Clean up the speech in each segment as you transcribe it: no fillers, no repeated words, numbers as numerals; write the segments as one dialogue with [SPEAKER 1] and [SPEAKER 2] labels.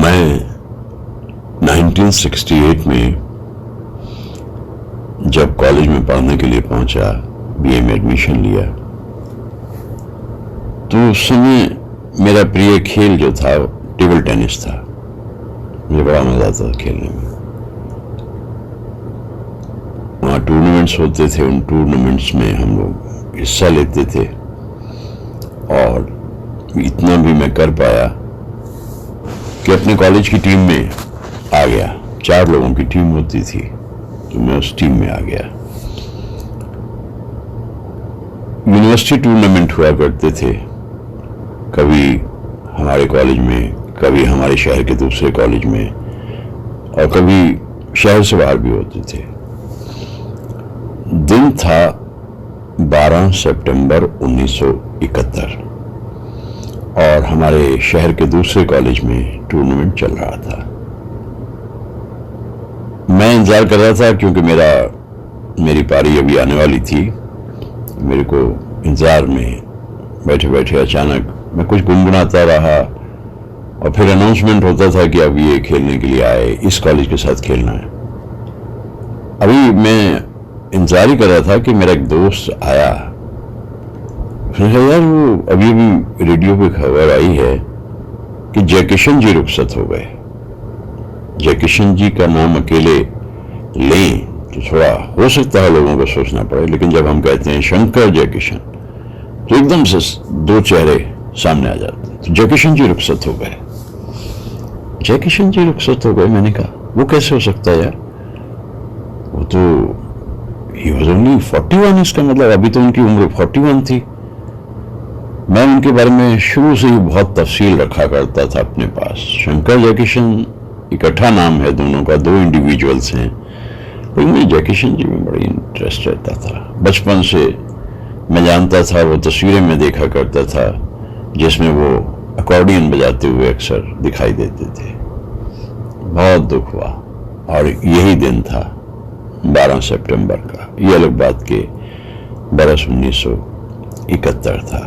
[SPEAKER 1] मैं 1968 में जब कॉलेज में पढ़ने के लिए पहुंचा, बीए में एडमिशन लिया, तो उस समय मेरा प्रिय खेल जो था टेबल टेनिस था। मुझे बड़ा मजा आता था खेलने में। वहाँ टूर्नामेंट्स होते थे, उन टूर्नामेंट्स में हम लोग हिस्सा लेते थे और इतना भी मैं कर पाया कि अपने कॉलेज की टीम में आ गया। 4 लोगों की टीम होती थी, तो मैं उस टीम में आ गया। यूनिवर्सिटी टूर्नामेंट हुआ करते थे, कभी हमारे कॉलेज में, कभी हमारे शहर के दूसरे कॉलेज में, और कभी शहर से बाहर भी होते थे। दिन था 12 सितंबर 1971 और हमारे शहर के दूसरे कॉलेज में टूर्नामेंट चल रहा था। मैं इंतजार कर रहा था क्योंकि मेरी पारी अभी आने वाली थी। मेरे को इंतजार में बैठे बैठे अचानक मैं कुछ गुनगुनाता रहा और फिर अनाउंसमेंट होता था कि अब ये खेलने के लिए आए, इस कॉलेज के साथ खेलना है। अभी मैं इंतजार ही कर रहा था कि मेरा एक दोस्त आया। उसने कहा, यार वो अभी रेडियो पे खबर आई है कि जयकिशन जी रुखसत हो गए। जयकिशन जी का नाम अकेले लें तो थोड़ा हो सकता है लोगों को सोचना पड़े, लेकिन जब हम कहते हैं शंकर जयकिशन तो एकदम से 2 चेहरे सामने आ जाते हैं। तो जयकिशन जी रुखसत हो गए। जयकिशन जी रुखसत हो गए, मैंने कहा वो कैसे हो सकता है यार, वो तो ही वॉज ओनली 41। इसका मतलब अभी तो उनकी उम्र 41 थी। मैं उनके बारे में शुरू से ही बहुत तफसील रखा करता था अपने पास। शंकर जयकिशन इकट्ठा नाम है दोनों का, 2 इंडिविजुअल्स हैं, लेकिन मुझे जयकिशन जी में बड़ी इंटरेस्ट रहता था। बचपन से मैं जानता था, वो तस्वीरें में देखा करता था जिसमें वो अकॉर्डियन बजाते हुए अक्सर दिखाई देते थे। बहुत दुख हुआ और यही दिन था 12 सितंबर का। ये अलग बात के बरस 1971 था।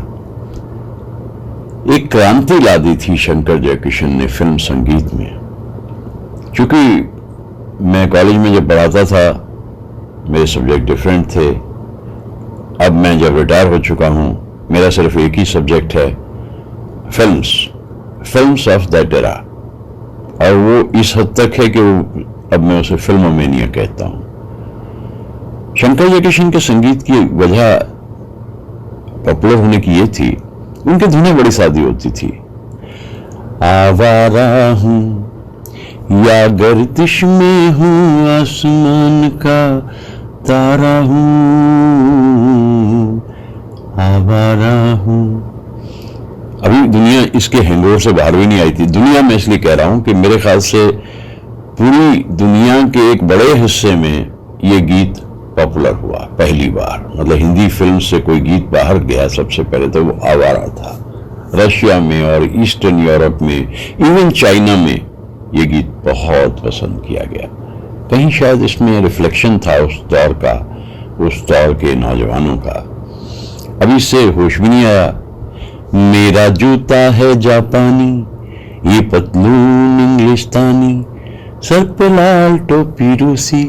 [SPEAKER 1] एक क्रांति ला दी थी शंकर जयकिशन ने फिल्म संगीत में। क्योंकि मैं कॉलेज में जब पढ़ाता था मेरे सब्जेक्ट डिफरेंट थे। अब मैं जब रिटायर हो चुका हूं, मेरा सिर्फ एक ही सब्जेक्ट है, फिल्म्स ऑफ दैट एरा, और वो इस हद तक है कि अब मैं उसे फिल्मोमेनिया कहता हूं। शंकर जयकिशन के संगीत की वजह पॉपुलर होने की ये थी, उनकी धुनें बड़ी सादी होती थी। आवारा हूं या गर्दिश में हूं, आसमान का तारा हूं, आवारा हूं। अभी दुनिया इसके हैंगओवर से बाहर भी नहीं आई थी। दुनिया में इसलिए कह रहा हूं कि मेरे ख्याल से पूरी दुनिया के एक बड़े हिस्से में ये गीत पॉपुलर हुआ पहली बार। मतलब हिंदी फिल्म से कोई गीत बाहर गया सबसे पहले तो वो आवारा था। रशिया में और ईस्टर्न यूरोप में, इवन चाइना में ये गीत बहुत पसंद किया गया। कहीं शायद इसमें रिफ्लेक्शन था उस दौर का, उस दौर के नौजवानों का। अभी इससे होश भी नहीं आया। मेरा जूता है जापानी, ये पतलून इंग्लिस्तानी, सर पे लाल टोपी रूसी,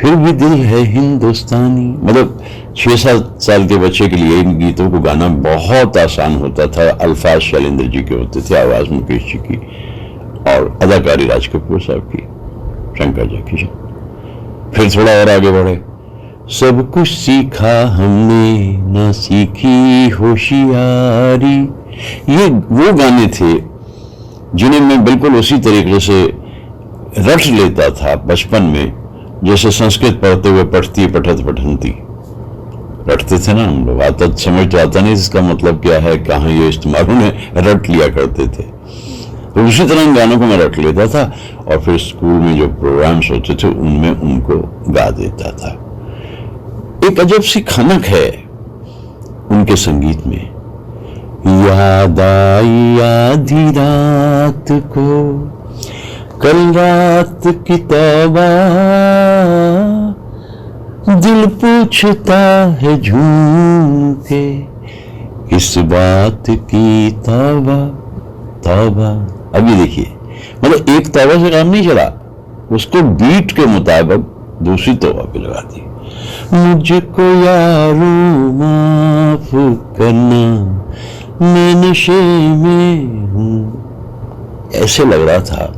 [SPEAKER 1] फिर भी दिल है हिंदुस्तानी। मतलब 6-7 साल के बच्चे के लिए इन गीतों को गाना बहुत आसान होता था। अल्फाज शैलेंद्र जी के होते थे, आवाज मुकेश जी की और अदाकारी राज कपूर साहब की, शंकर जयकिशन। फिर थोड़ा और आगे बढ़े, सब कुछ सीखा हमने ना सीखी होशियारी। ये वो गाने थे जिन्हें मैं बिल्कुल उसी तरीके से रट लेता था बचपन में, जैसे संस्कृत पढ़ते हुए पठती पठत पठंती रटते थे ना हम लोग। आता समझ तो आता नहीं इसका मतलब क्या है, कहाँ ये इस्तेमाल, उन्हें रट लिया करते थे। तो उसी तरह इन गानों को मैं रट लेता था और फिर स्कूल में जो प्रोग्राम्स होते थे उनमें उनको गा देता था। एक अजब सी खनक है उनके संगीत में। याद आई आधी रात को, कल रात की तौबा, दिल पूछता है झूम के, इस बात की तौबा तौबा। अब ये देखिए, मतलब एक तौबा से काम नहीं चला, उसको बीट के मुताबिक दूसरी तौबा पे लगा दी। मुझको यारो माफ करना, मैं नशे में हूं। ऐसे लग रहा था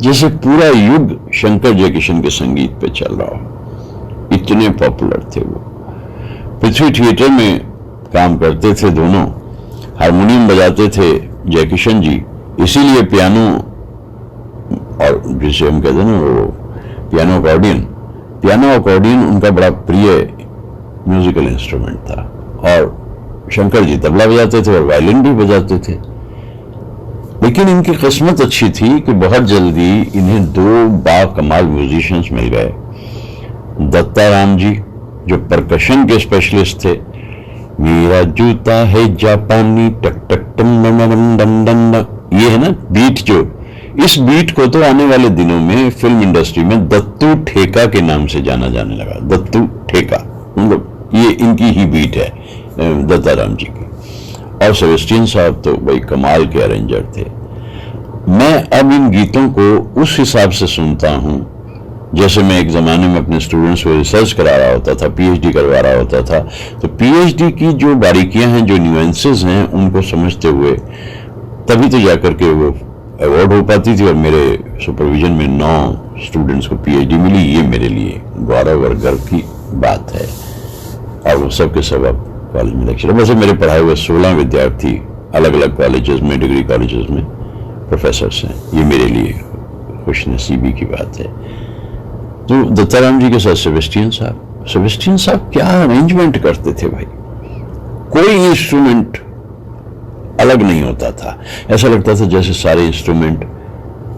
[SPEAKER 1] जैसे पूरा युग शंकर जयकिशन के संगीत पे चल रहा हो, इतने पॉपुलर थे वो। पृथ्वी थिएटर में काम करते थे दोनों, हारमोनियम बजाते थे जयकिशन जी, इसीलिए पियानो और जिसे हम कहते हैं ना वो पियानो अकॉर्डियन उनका बड़ा प्रिय म्यूजिकल इंस्ट्रूमेंट था। और शंकर जी तबला बजाते थे और वायलिन भी बजाते थे। लेकिन इनकी किस्मत अच्छी थी कि बहुत जल्दी इन्हें दो बाकमाल म्यूजिशियंस मिल गए। दत्ता राम जी जो परकशन के स्पेशलिस्ट थे, मेरा जूता है जापानी टक टक टम डम डम डम, ये है ना बीट, जो इस बीट को तो आने वाले दिनों में फिल्म इंडस्ट्री में दत्तू ठेका के नाम से जाना जाने लगा। दत्तू ठेका, मतलब ये इनकी ही बीट है दत्ता राम जी की। और सेबेस्टियन साहब तो भाई कमाल के अरेंजर थे। मैं अब इन गीतों को उस हिसाब से सुनता हूं जैसे मैं एक जमाने में अपने स्टूडेंट्स को रिसर्च करा रहा होता था, पीएचडी करवा रहा होता था। तो पीएचडी की जो बारीकियां हैं, जो न्यूएंसेस हैं, उनको समझते हुए तभी तो जाकर के वो अवार्ड हो पाती थी। और मेरे सुपरविजन में 9 स्टूडेंट्स को पीएचडी मिली। ये मेरे लिए गौरव और गर्व की बात है। और वो सब के सब अब कॉलेज में लेक्चर। वैसे मेरे पढ़ाए हुए 16 विद्यार्थी अलग अलग कॉलेजेस में, डिग्री कॉलेजेस में प्रोफेसर्स हैं। ये मेरे लिए खुशनसीबी की बात है। तो दत्ताराम जी के साथ सेबेस्टियन साहब क्या अरेंजमेंट करते थे भाई। कोई इंस्ट्रूमेंट अलग नहीं होता था, ऐसा लगता था जैसे सारे इंस्ट्रूमेंट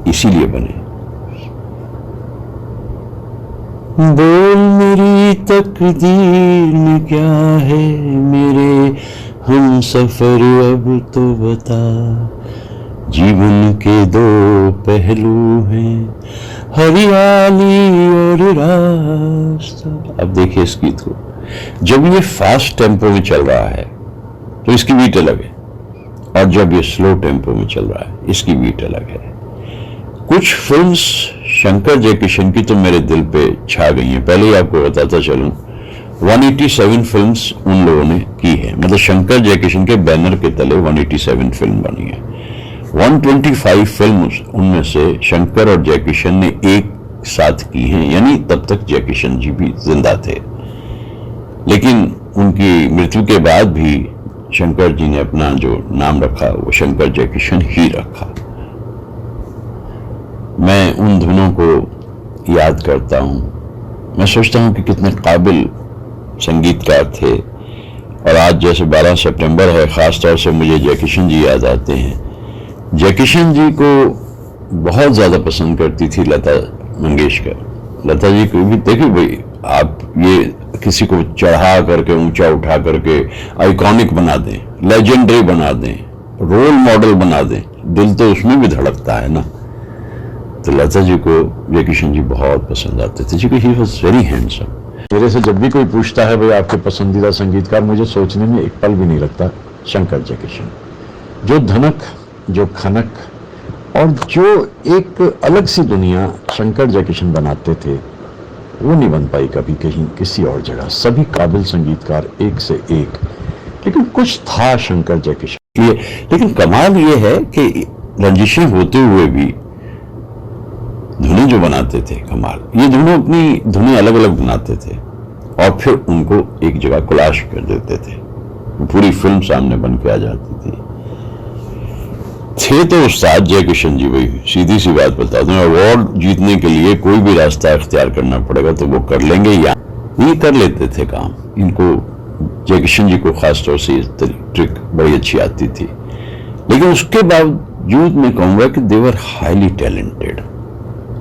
[SPEAKER 1] इसीलिए बने। बोल मेरी तकदीर में क्या है मेरे हम सफर, अब तो बता। जीवन के 2 पहलू हैं, हरियाली और रास्ता। अब देखिए इस गीत को, जब ये फास्ट टेम्पो में चल रहा है तो इसकी बीट अलग है, और जब ये स्लो टेम्पो में चल रहा है इसकी बीट अलग है। कुछ फिल्म्स शंकर जयकिशन की तो मेरे दिल पे छा गई हैं। पहले ही आपको बताता चलूं, 187 फिल्म्स उन लोगों ने की है, मतलब शंकर जयकिशन के बैनर के तले 187 फिल्म बनी है। 125 फिल्म उनमें से शंकर और जयकिशन ने एक साथ की हैं, यानी तब तक जयकिशन जी भी जिंदा थे। लेकिन उनकी मृत्यु के बाद भी शंकर जी ने अपना जो नाम रखा वो शंकर जयकिशन ही रखा। मैं उन धुनों को याद करता हूं, मैं सोचता हूं कि कितने काबिल संगीतकार थे। और आज जैसे 12 सितंबर है, खास तौर से मुझे जयकिशन जी याद आते हैं। जयकिशन जी को बहुत ज्यादा पसंद करती थी लता मंगेशकर। लता जी को भी देखिए भाई, आप ये किसी को चढ़ा करके, ऊंचा उठा करके आइकॉनिक बना दें, लेजेंडरी बना दें, रोल मॉडल बना दें, दिल तो उसमें भी धड़कता है ना। तो लता जी को जयकिशन जी बहुत पसंद आते थे, जी ही वाज वेरी हैंडसम। मेरे से जब भी कोई पूछता है भाई आपके पसंदीदा संगीतकार, मुझे सोचने में एक पल भी नहीं लगता शंकर जयकिशन। जो धनक, जो खनक और जो एक अलग सी दुनिया शंकर जयकिशन बनाते थे, वो नहीं बन पाई कभी कहीं किसी और जगह। सभी काबिल संगीतकार एक से एक, लेकिन कुछ था शंकर जयकिशन लिए। लेकिन कमाल ये है कि रंजिशें होते हुए भी धुनें जो बनाते थे, कमाल। ये दोनों अपनी धुनें अलग अलग बनाते थे और फिर उनको एक जगह कोलाश कर देते थे, पूरी फिल्म सामने बन के आ जाती थी। थे तो उस्ताद जयकिशन जी भाई, सीधी सी बात बता दूं, अवार्ड जीतने के लिए कोई भी रास्ता इख्तियार करना पड़ेगा तो वो कर लेंगे, या ये कर लेते थे काम। इनको जयकिशन जी को खासतौर से ट्रिक बड़ी अच्छी आती थी। लेकिन उसके बावजूद मैं कहूंगा कि दे वर हाईली टैलेंटेड।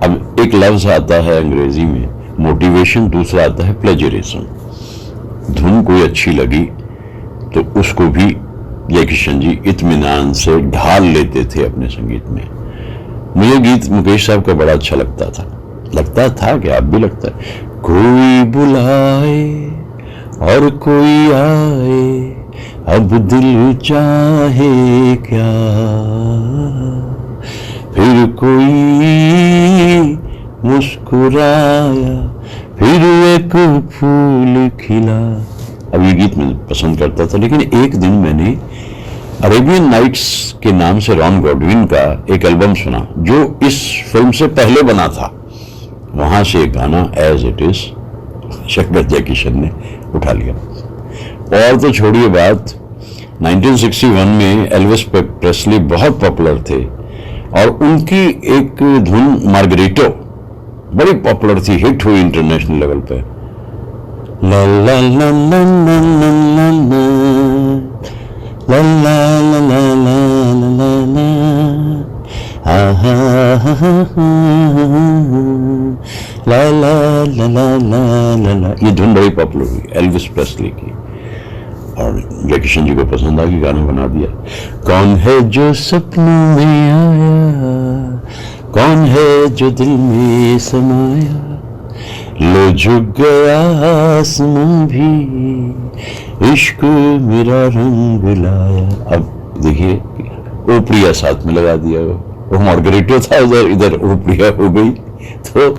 [SPEAKER 1] अब एक लफ्ज आता है अंग्रेजी में मोटिवेशन, दूसरा आता है प्लेजरिज्म। धुन कोई अच्छी लगी तो उसको भी जयकिशन जी इत्मीनान से ढाल लेते थे अपने संगीत में। मुझे गीत मुकेश साहब का बड़ा अच्छा लगता था कि आप भी लगता है। कोई बुलाए और कोई आए, अब दिल चाहे क्या, फिर कोई मुस्कुराया, फिर एक फूल खिला। अब ये गीत मैं पसंद करता था, लेकिन एक दिन मैंने अरेबियन नाइट्स के नाम से रॉन गॉडविन का एक एल्बम सुना जो इस फिल्म से पहले बना था। वहां से एक गाना as it is Shankar Jaikishan ने उठा लिया। और तो छोड़िए बात, 1961 में एल्विस प्रेस्ली बहुत पॉपुलर थे और उनकी एक धुन मार्गरेटो बड़ी पॉपुलर थी, हिट हुई इंटरनेशनल लेवल पे। ला ला ला ला ला ला ला ला ला ला ला ला ला ला ला ला, ये धुन बड़ी पॉपुलर हुई एल्विस प्रेस्ली की और जयकिशन जी को पसंद आ गई, गाना बना दिया। कौन है जो सपनों में आया, कौन है जो दिल में समाया, लो झुक गया आसमां भी, इश्क मेरा रंग लाया। अब देखिए ओप्रिया साथ में लगा दिया, वो मार्गरेटो था उधर, इधर ओप्रिया हो गई, तो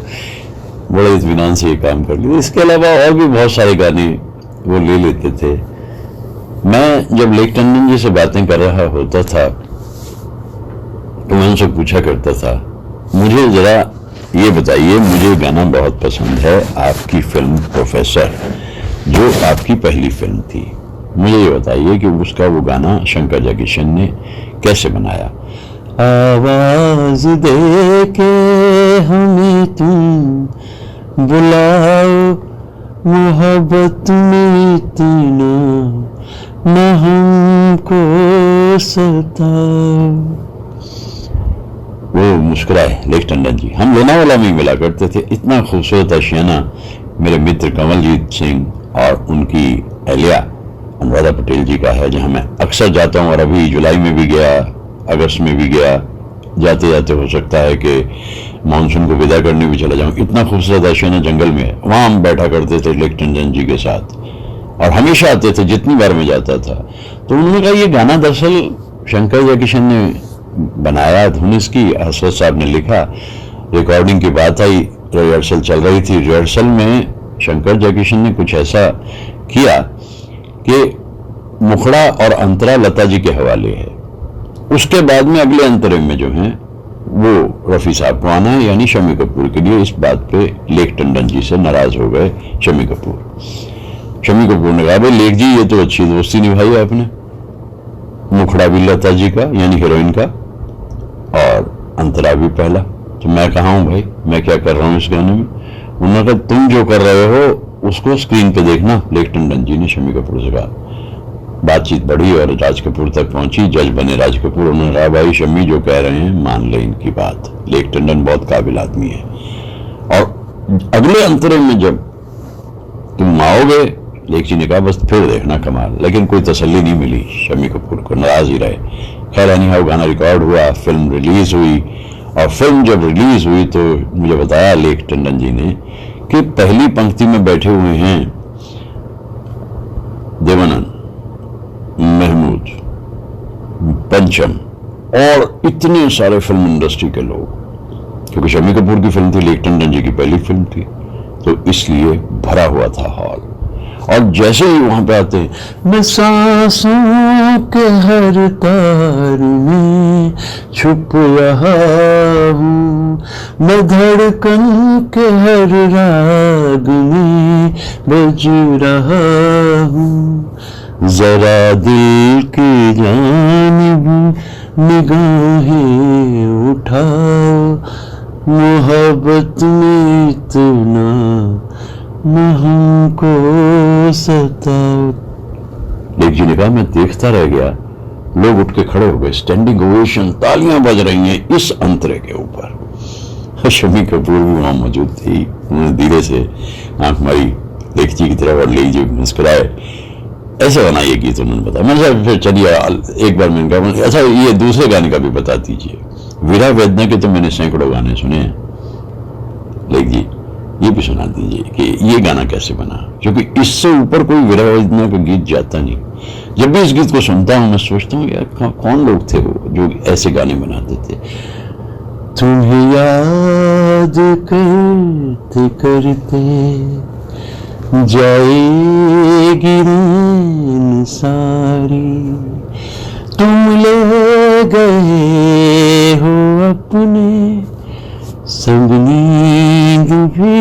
[SPEAKER 1] बड़े इत्मीनान से ये काम कर लिया। इसके अलावा और भी बहुत सारे गाने वो ले लेते थे। मैं जब लेक टंडन जी से बातें कर रहा होता था तो मैं उनसे पूछा करता था, मुझे जरा ये बताइए, मुझे गाना बहुत पसंद है आपकी फिल्म प्रोफेसर, जो आपकी पहली फिल्म थी, मुझे ये बताइए कि उसका वो गाना शंकर जयकिशन ने कैसे बनाया। आवाज दे के हमें तुम बुलाओ, मोहब्बत में इतना न हमको सताओ। वो मुस्कुराए लेक टंडन जी, हम लोनावाला में मिला करते थे। इतना खूबसूरत आशियाना मेरे मित्र कमलजीत सिंह और उनकी अहलिया अनुराधा पटेल जी का है, जहां मैं अक्सर जाता हूं और अभी जुलाई में भी गया, अगस्त में भी गया। जाते जाते हो सकता है कि मानसून को विदा करने भी चला जाऊं। इतना खूबसूरत आशियाना जंगल में है, वहां हम बैठा करते थे लेक टंडन जी के साथ और हमेशा आते थे जितनी बार मैं जाता था। तो उन्होंने कहा ये गाना दरअसल शंकर जयकिशन ने बनाया, धुन इसकी हसरत साहब ने लिखा। रिकॉर्डिंग की बात आई, रिहर्सल चल रही थी, रिहर्सल में शंकर जयकिशन ने कुछ ऐसा किया कि मुखड़ा और अंतरा लता जी के हवाले है। उसके बाद में अगले अंतरिम में जो है वो रफी साहब को आना है, यानी शम्मी कपूर के लिए। इस बात पे लेक टंडन जी से नाराज हो गए शम्मी कपूर। शम्मी कपूर ने कहा, भाई लेक जी ये तो अच्छी दोस्ती निभाई आपने, मुखड़ा भी लता जी का यानी हीरोइन का और अंतरा भी पहला, तो मैं कहाँ हूं भाई, मैं क्या कर रहा हूं इस गाने में। उन्होंने कहा तुम जो कर रहे हो उसको स्क्रीन पे देखना, लेक टंडन जी ने शम्मी कपूर से कहा। बातचीत बढ़ी और राज कपूर तक पहुंची, जज बने राज कपूर। उन्होंने कहा भाई शम्मी जो कह रहे हैं मान ले इनकी बात, लेक टंडन बहुत काबिल आदमी है। और अगले अंतरिम में जब तुम आओगे, लेक जी ने कहा बस फिर देखना कमाल, लेकिन कोई तसल्ली नहीं मिली शम्मी कपूर को, नाराज ही रहे। खैर एनीहाउ गाना रिकॉर्ड हुआ, फिल्म रिलीज हुई और फिल्म जब रिलीज हुई तो मुझे बताया लेक टंडन जी ने कि पहली पंक्ति में बैठे हुए हैं देवानंद, महमूद, पंचम और इतने सारे फिल्म इंडस्ट्री के लोग, क्योंकि शम्मी कपूर की फिल्म थी, लेक टंडन जी की पहली फिल्म थी, तो इसलिए भरा हुआ था हॉल। और जैसे ही वहां पे आते हैं, मैं सांसों के हर तार में छुप रहा हूँ, मैं धड़कन के हर राग में बज रहा हूँ, जरा दिल की जानिब निगाहें उठाओ, मोहब्बत में इतना न हमको सताओ। लेक जी ने कहा मैं देखता रह गया, लोग उठ के खड़े हो गए, स्टैंडिंग ओवेशन, तालियां बज रही हैं इस अंतरे के ऊपर। शम्मी कपूर भी वहां मौजूद थी, उन्होंने धीरे से आंख मारी लेक जी की तरफ और लेक जी मुस्कुराए। ऐसे बना ये गीत उन्होंने बताया। मैंने फिर चलिए एक बार मैंने कहा अच्छा ये दूसरे गाने का भी बता दीजिए। वीरा वेदना के तो मैंने सैकड़ों गाने सुने हैं, लेक जी ये भी सुना दीजिए कि ये गाना कैसे बना, क्योंकि इससे ऊपर कोई वीरा वेदना का गीत जाता नहीं। जब भी इस गीत को सुनता हूं मैं सोचता हूँ यार कौन लोग थे वो जो ऐसे गाने बनाते थे। तुम्हें याद करते करते जाएगी नींद सारी, तुम ले गए हो अपने संग नींद भी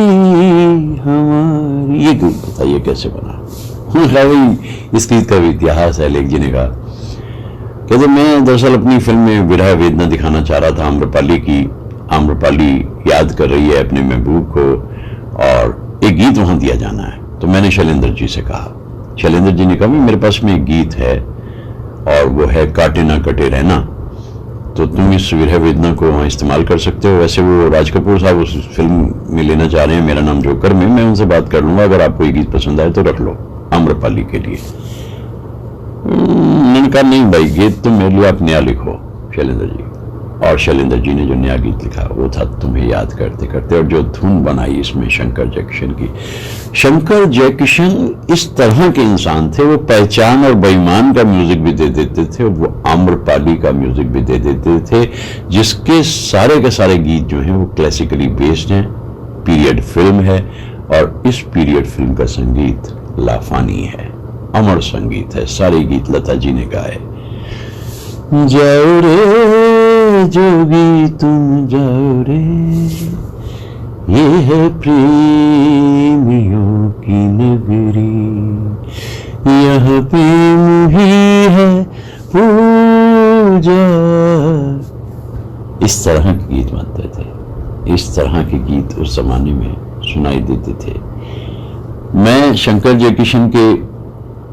[SPEAKER 1] हमारी। ये गीत बताइए कैसे बना? भाई इस गीत का भी इतिहास है। लेख जी ने कहा, कहते मैं दरअसल अपनी फिल्म में विरह वेदना दिखाना चाह रहा था आम्रपाली की। आम्रपाली याद कर रही है अपने महबूब को और एक गीत वहां दिया जाना है। तो मैंने शैलेंद्र जी से कहा, शैलेंद्र जी ने कहा मेरे पास में एक गीत है और वो है काटे ना कटे रहना, तो तुम इस विरह वेदना को वहाँ इस्तेमाल कर सकते हो। वैसे वो राज कपूर साहब उस फिल्म में लेना चाह रहे हैं मेरा नाम जोकर में, मैं उनसे बात कर लूंगा, अगर आपको ये गीत पसंद आए तो रख लो आम्रपाली के लिए। मैंने कहा नहीं भाई, गीत तुम मेरे लिए आप नया लिखो शैलेंद्र जी। और शैलेंद्र जी ने जो नया गीत लिखा वो था तुम्हें याद करते करते, और जो धुन बनाई इसमें शंकर जयकिशन की। शंकर जयकिशन इस तरह के इंसान थे, वो पहचान और बेईमान का म्यूजिक भी दे देते थे, वो आम्रपाली का म्यूजिक भी दे देते थे, जिसके सारे के सारे गीत जो हैं वो क्लासिकली बेस्ड हैं। पीरियड फिल्म है और इस पीरियड फिल्म का संगीत लाफानी है, अमर संगीत है। सारे गीत लता जी ने गाए। जाओ रे जोगी तुम जाओ रे, ये है प्रेमियों की नगरी, यहाँ पे मुही है पूजा। इस तरह के गीत बनते थे, इस तरह के गीत उस जमाने में सुनाई देते थे। मैं शंकर जयकिशन के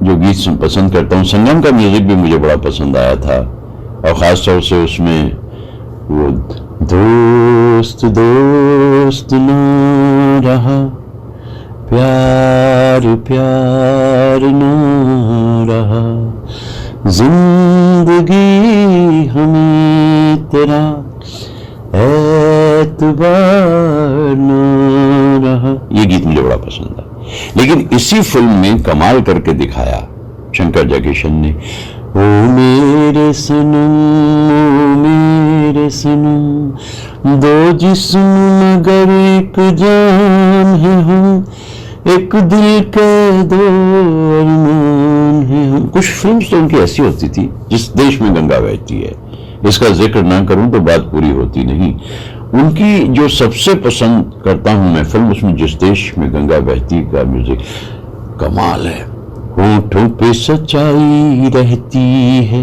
[SPEAKER 1] जो गीत पसंद करता हूँ, संगम का म्यूजिक भी मुझे बड़ा पसंद आया था, और खास तौर से उसमें वो दोस्त दोस्त ना रहा, प्यार प्यार ना रहा, जिंदगी हमें तेरा एतबार ना रहा, ये गीत मुझे बड़ा पसंद है। लेकिन इसी फिल्म में कमाल करके दिखाया शंकर जयकिशन ने, ओ मेरे सनम, ओ मेरे सनम, दो जिस्म मगर एक जान है हम, एक दिल के दो अरमान है हम। कुछ फिल्म्स तो उनकी ऐसी होती थी, जिस देश में गंगा बहती है, इसका जिक्र ना करूं तो बात पूरी होती नहीं। उनकी जो सबसे पसंद करता हूं मैं फिल्म, उसमें जिस देश में गंगा बहती का म्यूजिक कमाल है। होठों पे सच्चाई रहती है,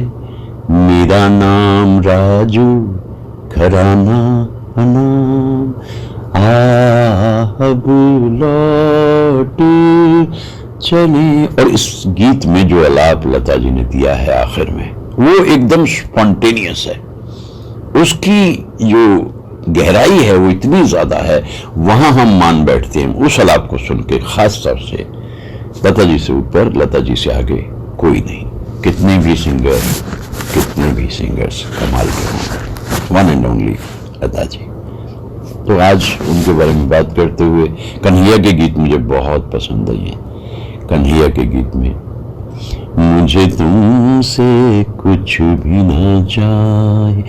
[SPEAKER 1] मेरा नाम राजू, घराना अनाम, अब लौट चले। और इस गीत में जो आलाप लता जी ने दिया है आखिर में, वो एकदम स्पॉन्टेनियस है, उसकी जो गहराई है वो इतनी ज्यादा है, वहां हम मान बैठते हैं उस आलाप को सुन के। खास तौर से लता जी से ऊपर, लता जी से आगे कोई नहीं। कितने भी सिंगर्स कमाल के हों, one and only Lata ji. तो आज उनके बारे में बात करते हुए, कन्हैया के गीत मुझे बहुत पसंद है। कन्हैया के गीत में मुझे तुमसे कुछ भी ना चाहे,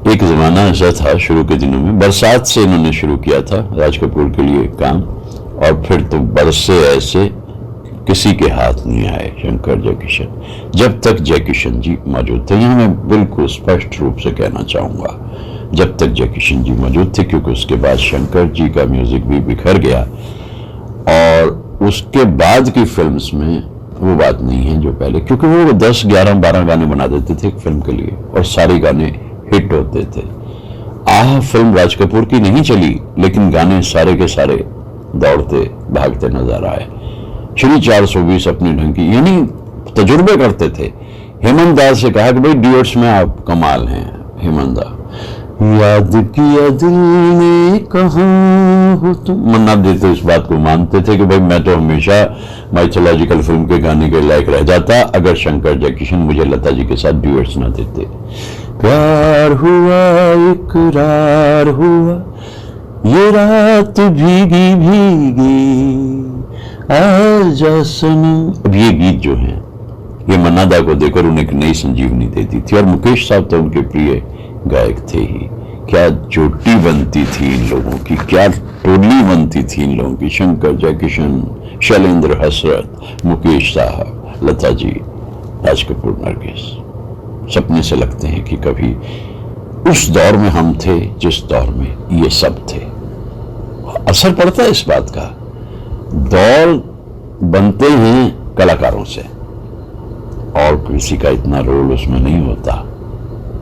[SPEAKER 1] एक जमाना ऐसा था शुरू के दिनों में, बरसात से इन्होंने शुरू किया था राज कपूर के लिए काम, और फिर तो बरसे ऐसे किसी के हाथ नहीं आए शंकर जयकिशन, जब तक जयकिशन जी मौजूद थे। यहां मैं बिल्कुल स्पष्ट रूप से कहना चाहूंगा, जब तक जयकिशन जी मौजूद थे, क्योंकि उसके बाद शंकर जी का म्यूजिक भी बिखर गया, और उसके बाद की फिल्म्स में वो बात नहीं है जो पहले, क्योंकि वो 10, 11, 12 गाने बना देते थे एक फिल्म के लिए, और सारे गाने हिट होते थे। आह फिल्म राज कपूर की नहीं चली, लेकिन गाने सारे के सारे दौड़ते भागते नजर आए। श्री 420 अपने ढंग की, यानी तजुर्बे करते थे। हेमंत दास से कहा कि भाई ड्यूएट्स में आप कमाल हैं हेमंत दा। याद किया दिल ने कहाँ हो तुम, मन्ना देते इस बात को मानते थे कि भाई मैं तो हमेशा माइथोलॉजिकल फिल्म के गाने के लायक रह जाता अगर शंकर जयकिशन मुझे लता जी के साथ ड्यूएट्स ना देते। प्यार हुआ इकरार हुआ, ये रात भीगी भीगी आजा सनम। अब ये गीत जो हैं, ये मन्ना दा को देकर उन्हें एक नई संजीवनी देती थी, और मुकेश साहब तो उनके प्रिय गायक थे ही। क्या जोटी बनती थी इन लोगों की, क्या टोली बनती थी इन लोगों की। शंकर, जयकिशन, शैलेंद्र, हसरत, मुकेश साहब, लता जी, राज कपूर, नरगिस, सपने से लगते हैं कि कभी उस दौर में हम थे जिस दौर में ये सब थे। असर पड़ता है इस बात का। दौर बनते हैं कलाकारों से और किसी का इतना रोल उसमें नहीं होता।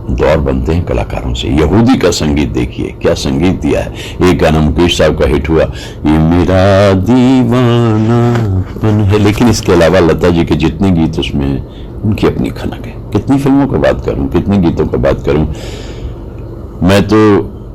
[SPEAKER 1] दौर बनते हैं कलाकारों से। यहूदी का संगीत देखिए, क्या संगीत दिया है। एक गाना मुकेश साहब का हिट हुआ, ये मेरा दीवानापन है, लेकिन इसके अलावा लता जी के जितने गीत उसमें उनकी अपनी खनक है। कितनी फिल्मों की बात करूं, कितने गीतों की बात करूं। मैं तो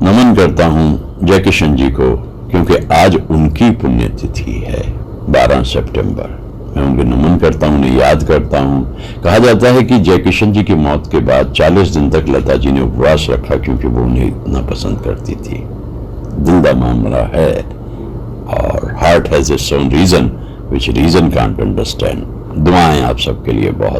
[SPEAKER 1] नमन करता हूं जयकिशन जी को, क्योंकि आज उनकी पुण्यतिथि है 12 सितंबर। मैं उनको नमन करता हूं, उन्हें याद करता हूं। कहा जाता है कि जयकिशन जी की मौत के बाद 40 दिन तक लता जी ने उपवास रखा, क्योंकि वो उन्हें इतना पसंद करती थी। दिल दा मामला है और heart has its own reason which reason can't understand. दुआएं आप सबके लिए बहुत।